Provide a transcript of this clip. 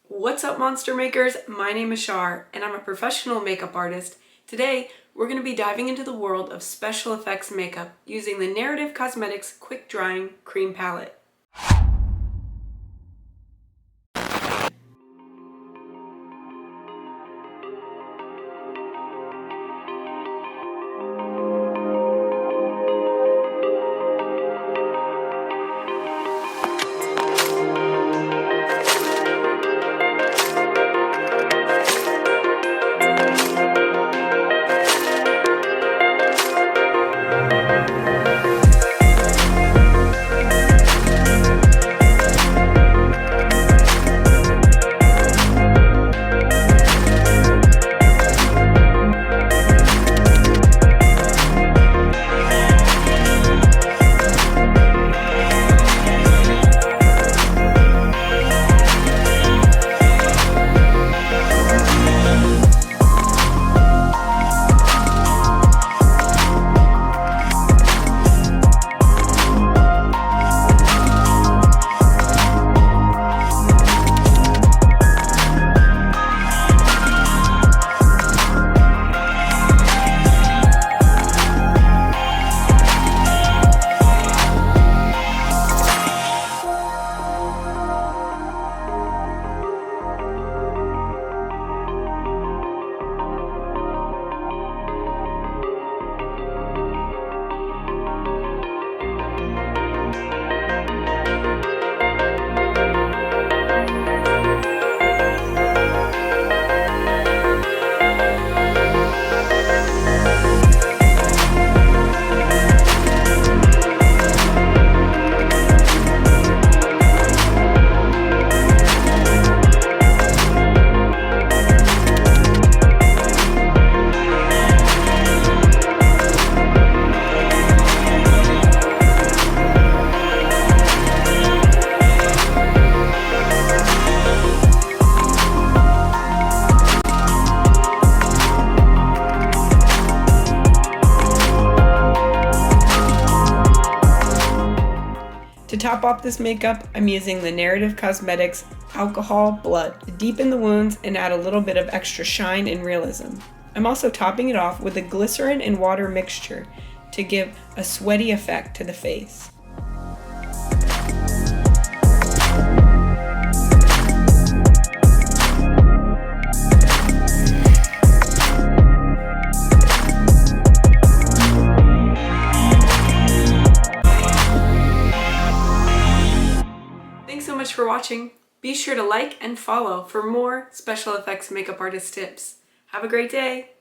What's up, monster makers? My name is Shar and I'm a professional makeup artist. Today we're going to be diving into the world of special effects makeup using the Narrative Cosmetics Quick Drying Cream Palette. To top off this makeup, I'm using the Narrative Cosmetics Alcohol Blood to deepen the wounds and add a little bit of extra shine and realism. I'm also topping it off with a glycerin and water mixture to give a sweaty effect to the face. Thanks so much for watching. Be sure to like and follow for more special effects makeup artist tips. Have a great day.